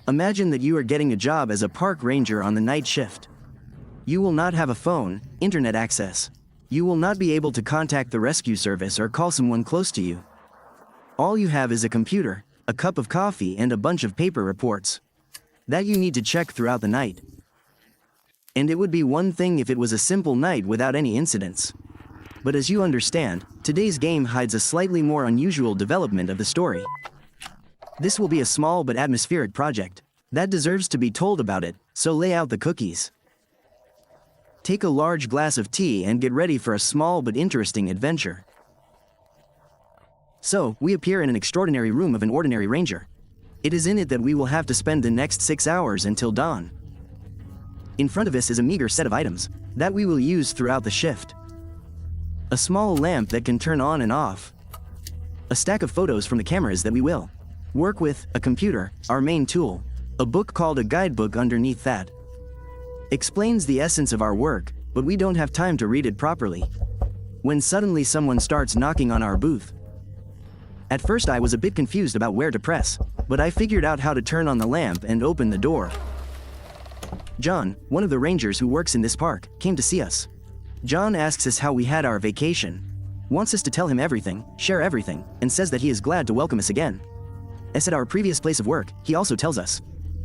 Imagine that you are getting a job as a park ranger on the night shift. You will not have a phone, internet access. You will not be able to contact the rescue service or call someone close to you. All you have is a computer, a cup of coffee, and a bunch of paper reports that you need to check throughout the night. And it would be one thing if it was a simple night without any incidents. But as you understand, today's game hides a slightly more unusual development of the story. This will be a small but atmospheric project that deserves to be told about it, so lay out the cookies. Take a large glass of tea and get ready for a small but interesting adventure. So, we appear in an extraordinary room of an ordinary ranger. It is in it that we will have to spend the next 6 hours until dawn. In front of us is a meager set of items that we will use throughout the shift. A small lamp that can turn on and off. A stack of photos from the cameras that we will work with, a computer, our main tool, a book called a guidebook underneath that. Explains the essence of our work, but we don't have time to read it properly. When suddenly someone starts knocking on our booth. At first I was a bit confused about where to press, but I figured out how to turn on the lamp and open the door. John, one of the rangers who works in this park, came to see us. John asks us how we had our vacation, wants us to tell him everything, share everything, and says that he is glad to welcome us again. As at our previous place of work, he also tells us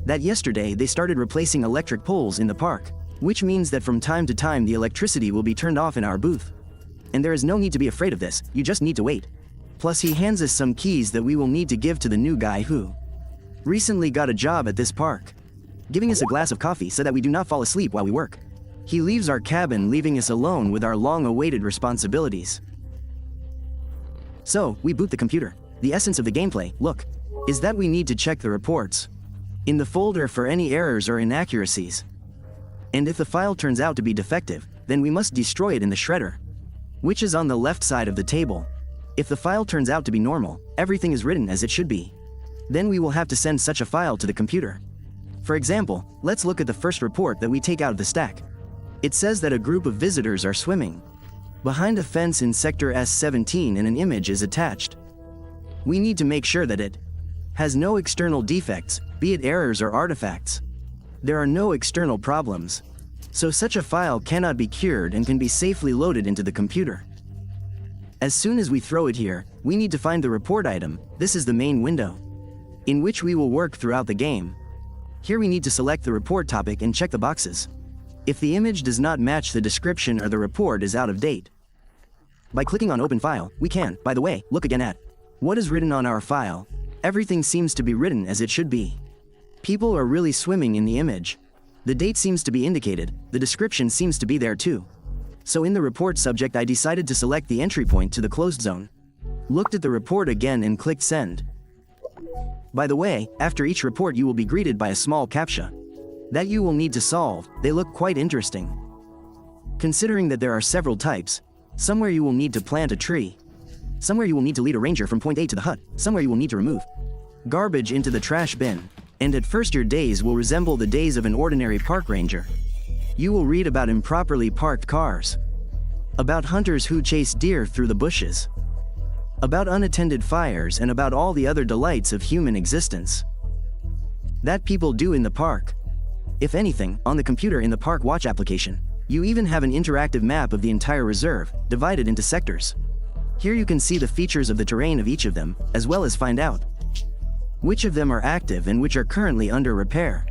that yesterday they started replacing electric poles in the park, which means that from time to time the electricity will be turned off in our booth. And there is no need to be afraid of this, you just need to wait. Plus he hands us some keys that we will need to give to the new guy who recently got a job at this park, giving us a glass of coffee so that we do not fall asleep while we work. He leaves our cabin, leaving us alone with our long-awaited responsibilities. So, we boot the computer. The essence of the gameplay, look, is that we need to check the reports in the folder for any errors or inaccuracies. And if the file turns out to be defective, then we must destroy it in the shredder, which is on the left side of the table. If the file turns out to be normal, everything is written as it should be. Then we will have to send such a file to the computer. For example, let's look at the first report that we take out of the stack. It says that a group of visitors are swimming behind a fence in Sector S17 and an image is attached. We need to make sure that it has no external defects, be it errors or artifacts. There are no external problems, so such a file cannot be cured and can be safely loaded into the computer. As soon as we throw it here, we need to find the report item. This is the main window, in which we will work throughout the game. Here we need to select the report topic and check the boxes. If the image does not match the description or the report is out of date. By clicking on Open File, we can, by the way, look again at what is written on our file. Everything seems to be written as it should be. People are really swimming in the image. The date seems to be indicated, the description seems to be there too. So in the report subject I decided to select the entry point to the closed zone. Looked at the report again and clicked Send. By the way, after each report you will be greeted by a small CAPTCHA that you will need to solve. They look quite interesting. Considering that there are several types, somewhere you will need to plant a tree. Somewhere you will need to lead a ranger from point A to the hut. Somewhere you will need to remove garbage into the trash bin. And at first your days will resemble the days of an ordinary park ranger. You will read about improperly parked cars, about hunters who chase deer through the bushes, about unattended fires, and about all the other delights of human existence that people do in the park. If anything, on the computer in the Park Watch application, you even have an interactive map of the entire reserve, divided into sectors. Here you can see the features of the terrain of each of them, as well as find out which of them are active and which are currently under repair.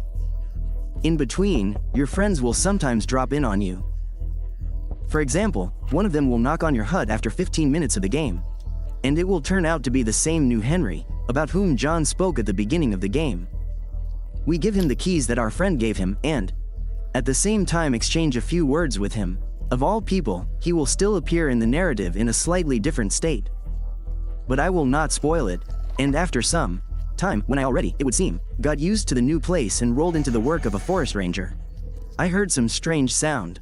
In between, your friends will sometimes drop in on you. For example, one of them will knock on your hut after 15 minutes of the game, and it will turn out to be the same new Henry, about whom John spoke at the beginning of the game. We give him the keys that our friend gave him and, at the same time, exchange a few words with him. Of all people, he will still appear in the narrative in a slightly different state. But I will not spoil it, and after some time, when I already, it would seem, got used to the new place and rolled into the work of a forest ranger, I heard some strange sound.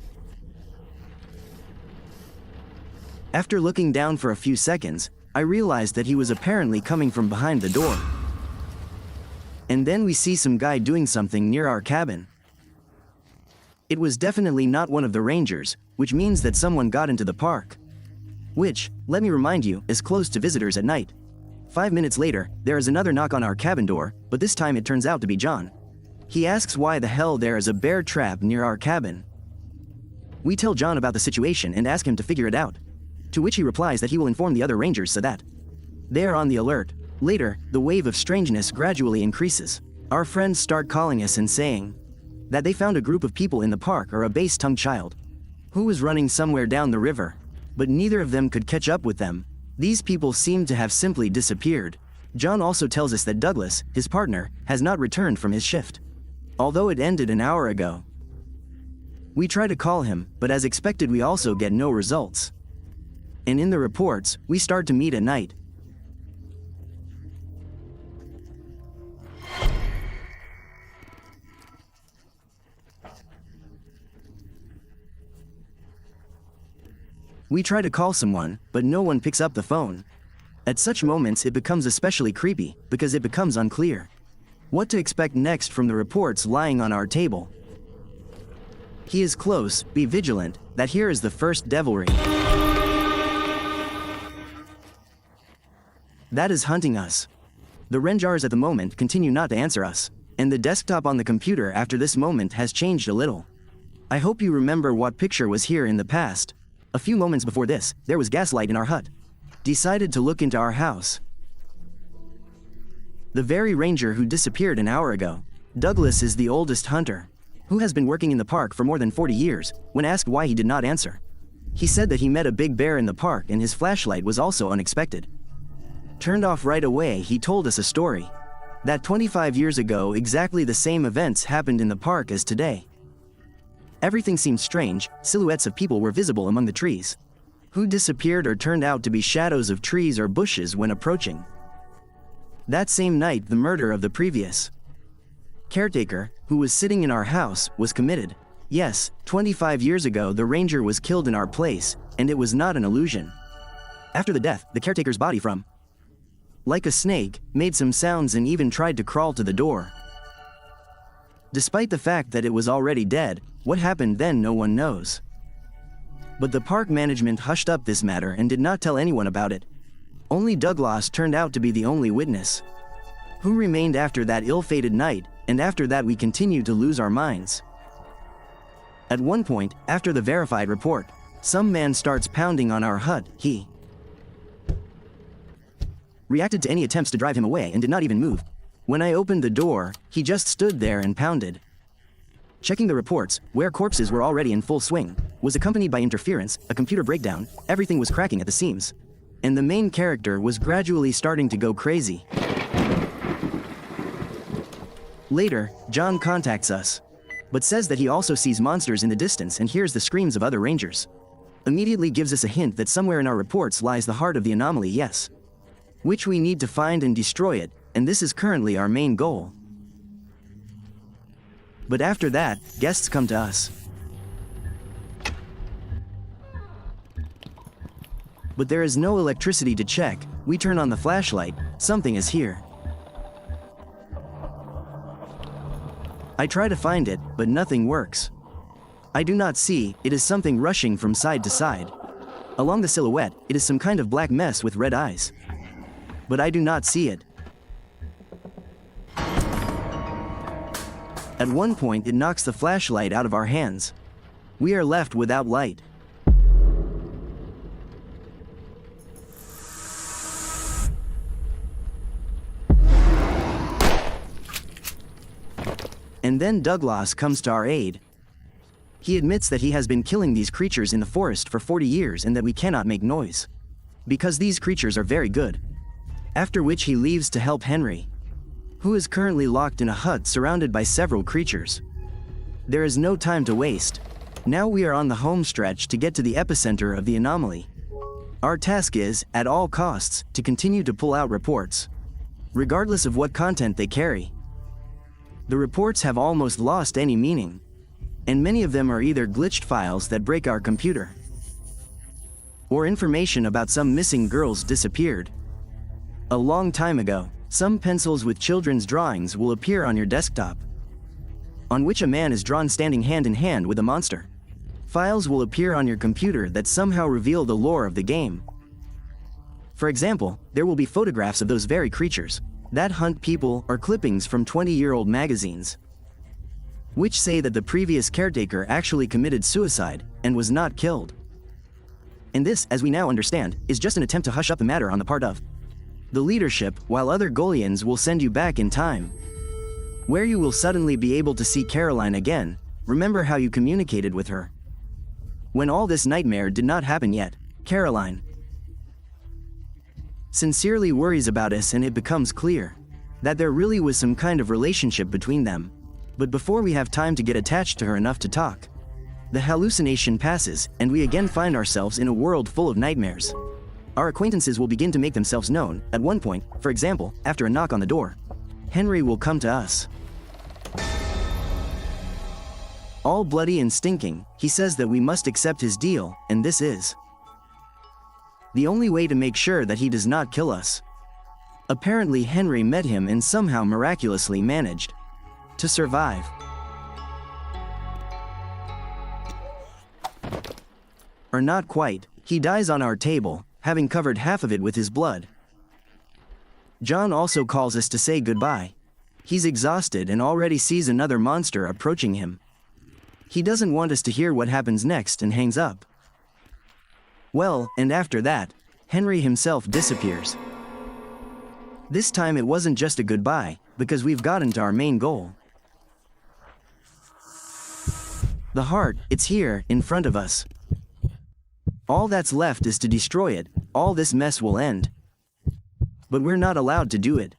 After looking down for a few seconds, I realized that he was apparently coming from behind the door. And then we see some guy doing something near our cabin. It was definitely not one of the rangers, which means that someone got into the park. Which, let me remind you, is closed to visitors at night. 5 minutes later, there is another knock on our cabin door, but this time it turns out to be John. He asks why the hell there is a bear trap near our cabin. We tell John about the situation and ask him to figure it out. To which he replies that he will inform the other rangers so that they are on the alert. Later, the wave of strangeness gradually increases. Our friends start calling us and saying that they found a group of people in the park or a base-tongued child who was running somewhere down the river, but neither of them could catch up with them. These people seem to have simply disappeared. John also tells us that Douglas, his partner, has not returned from his shift, although it ended an hour ago. We try to call him, but as expected we also get no results. And in the reports, we start to meet at night. We try to call someone, but no one picks up the phone. At such moments it becomes especially creepy, because it becomes unclear what to expect next from the reports lying on our table. He is close, be vigilant, that here is the first devilry that is hunting us. The Renjars at the moment continue not to answer us, and the desktop on the computer after this moment has changed a little. I hope you remember what picture was here in the past. A few moments before this, there was gaslight in our hut. Decided to look into our house. The very ranger who disappeared an hour ago. Douglas is the oldest hunter, who has been working in the park for more than 40 years. When asked why he did not answer, he said that he met a big bear in the park and his flashlight was also unexpected. Turned off right away. He told us a story that 25 years ago exactly the same events happened in the park as today. Everything seemed strange. Silhouettes of people were visible among the trees, who disappeared or turned out to be shadows of trees or bushes when approaching. That same night, the murder of the previous caretaker, who was sitting in our house, was committed. Yes, 25 years ago the ranger was killed in our place, and it was not an illusion. After the death, the caretaker's body from like a snake, made some sounds and even tried to crawl to the door. Despite the fact that it was already dead, what happened then no one knows. But the park management hushed up this matter and did not tell anyone about it. Only Douglas turned out to be the only witness, who remained after that ill-fated night, and after that we continued to lose our minds. At one point, after the verified report, some man starts pounding on our hut. He reacted to any attempts to drive him away and did not even move. When I opened the door, he just stood there and pounded. Checking the reports, where corpses were already in full swing, was accompanied by interference, a computer breakdown, everything was cracking at the seams. And the main character was gradually starting to go crazy. Later, John contacts us, but says that he also sees monsters in the distance and hears the screams of other rangers. Immediately gives us a hint that somewhere in our reports lies the heart of the anomaly, yes, which we need to find and destroy it, and this is currently our main goal. But after that, guests come to us. But there is no electricity to check. We turn on the flashlight. Something is here. I try to find it, but nothing works. I do not see. It is something rushing from side to side. Along the silhouette, it is some kind of black mess with red eyes. But I do not see it. At one point it knocks the flashlight out of our hands. We are left without light. And then Douglas comes to our aid. He admits that he has been killing these creatures in the forest for 40 years and that we cannot make noise, because these creatures are very good. After which he leaves to help Henry, who is currently locked in a hut surrounded by several creatures. There is no time to waste. Now we are on the home stretch to get to the epicenter of the anomaly. Our task is, at all costs, to continue to pull out reports, regardless of what content they carry. The reports have almost lost any meaning, and many of them are either glitched files that break our computer, or information about some missing girls disappeared a long time ago. Some pencils with children's drawings will appear on your desktop, on which a man is drawn standing hand in hand with a monster. Files will appear on your computer that somehow reveal the lore of the game. For example, there will be photographs of those very creatures that hunt people or clippings from 20-year-old magazines, which say that the previous caretaker actually committed suicide and was not killed. And this, as we now understand, is just an attempt to hush up the matter on the part of the leadership, while other Golians will send you back in time, where you will suddenly be able to see Caroline again. Remember how you communicated with her when all this nightmare did not happen yet. Caroline sincerely worries about us, and it becomes clear that there really was some kind of relationship between them. But before we have time to get attached to her enough to talk, the hallucination passes, and we again find ourselves in a world full of nightmares. Our acquaintances will begin to make themselves known. At one point, for example, after a knock on the door, Henry will come to us. All bloody and stinking, he says that we must accept his deal, and this is the only way to make sure that he does not kill us. Apparently Henry met him and somehow miraculously managed to survive. Or not quite. He dies on our table, having covered half of it with his blood. John also calls us to say goodbye. He's exhausted and already sees another monster approaching him. He doesn't want us to hear what happens next and hangs up. Well, and after that, Henry himself disappears. This time it wasn't just a goodbye, because we've gotten to our main goal. The heart, it's here, in front of us. All that's left is to destroy it. All this mess will end. But we're not allowed to do it.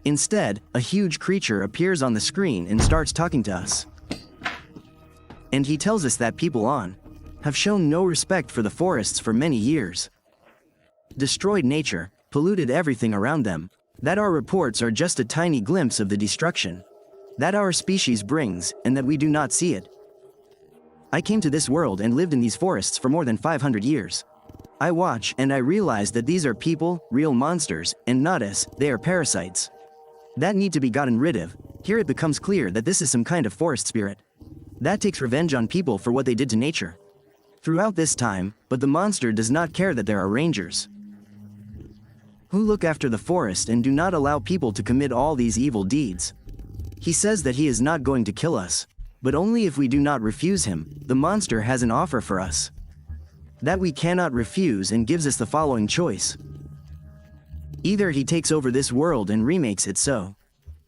Instead, a huge creature appears on the screen and starts talking to us. And he tells us that people have shown no respect for the forests for many years, destroyed nature, polluted everything around them, that our reports are just a tiny glimpse of the destruction that our species brings, and that we do not see it. I came to this world and lived in these forests for more than 500 years. I watch and I realize that these are people, real monsters, and not us, they are parasites that need to be gotten rid of. Here it becomes clear that this is some kind of forest spirit that takes revenge on people for what they did to nature throughout this time, but the monster does not care that there are rangers who look after the forest and do not allow people to commit all these evil deeds. He says that he is not going to kill us, but only if we do not refuse him. The monster has an offer for us that we cannot refuse and gives us the following choice. Either he takes over this world and remakes it so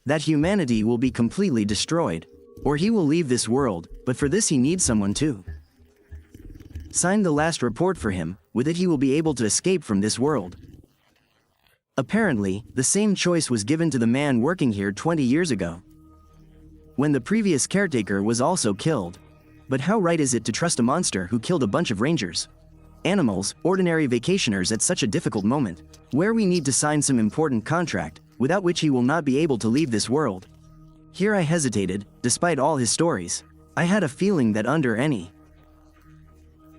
that humanity will be completely destroyed, or he will leave this world, but for this he needs someone to sign the last report for him. With it he will be able to escape from this world. Apparently, the same choice was given to the man working here 20 years ago, when the previous caretaker was also killed. But how right is it to trust a monster who killed a bunch of rangers, animals, ordinary vacationers at such a difficult moment, where we need to sign some important contract, without which he will not be able to leave this world? Here I hesitated. Despite all his stories, I had a feeling that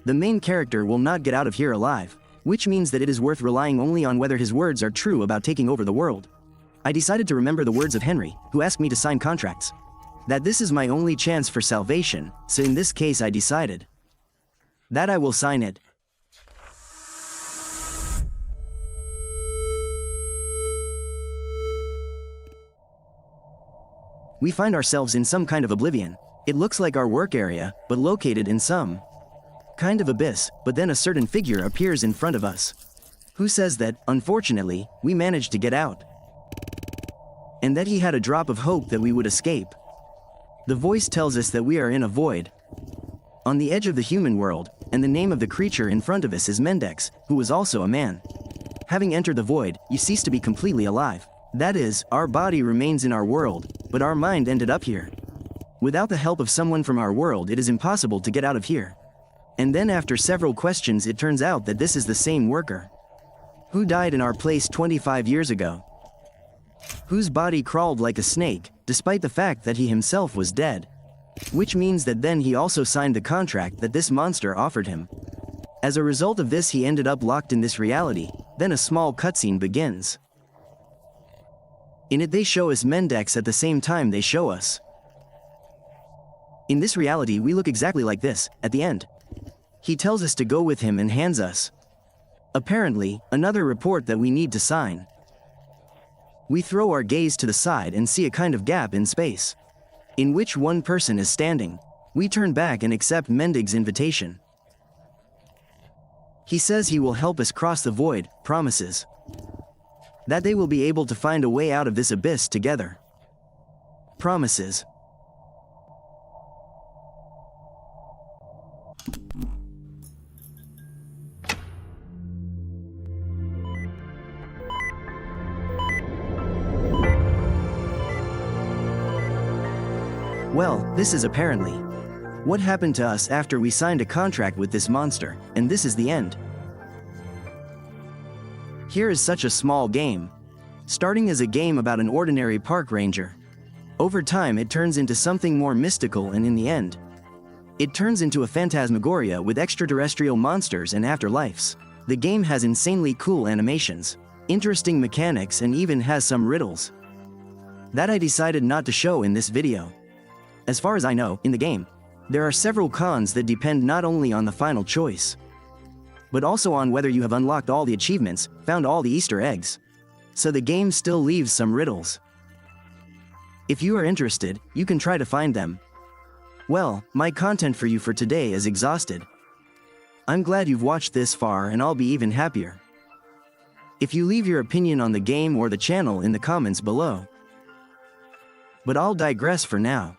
the main character will not get out of here alive, which means that it is worth relying only on whether his words are true about taking over the world. I decided to remember the words of Henry, who asked me to sign contracts, that this is my only chance for salvation, so in this case I decided that I will sign it. We find ourselves in some kind of oblivion. It looks like our work area, but located in some kind of abyss. But then a certain figure appears in front of us, who says that, unfortunately, we managed to get out, and that he had a drop of hope that we would escape. The voice tells us that we are in a void on the edge of the human world, and the name of the creature in front of us is Mendex, who was also a man. Having entered the void, you cease to be completely alive. That is, our body remains in our world, but our mind ended up here. Without the help of someone from our world, it is impossible to get out of here. And then after several questions, it turns out that this is the same worker who died in our place 25 years ago, whose body crawled like a snake, despite the fact that he himself was dead. Which means that then he also signed the contract that this monster offered him. As a result of this, he ended up locked in this reality. Then a small cutscene begins. In it they show us Mendex at the same time they show us. In this reality we look exactly like this, at the end. He tells us to go with him and hands us, apparently, another report that we need to sign. We throw our gaze to the side and see a kind of gap in space, in which one person is standing. We turn back and accept Mendig's invitation. He says he will help us cross the void, promises that they will be able to find a way out of this abyss together. Promises. Well, this is apparently what happened to us after we signed a contract with this monster, and this is the end. Here is such a small game, starting as a game about an ordinary park ranger. Over time it turns into something more mystical, and in the end, it turns into a phantasmagoria with extraterrestrial monsters and afterlives. The game has insanely cool animations, interesting mechanics, and even has some riddles that I decided not to show in this video. As far as I know, in the game, there are several cons that depend not only on the final choice, but also on whether you have unlocked all the achievements, found all the Easter eggs. So the game still leaves some riddles. If you are interested, you can try to find them. Well, my content for you for today is exhausted. I'm glad you've watched this far, and I'll be even happier if you leave your opinion on the game or the channel in the comments below. But I'll digress for now.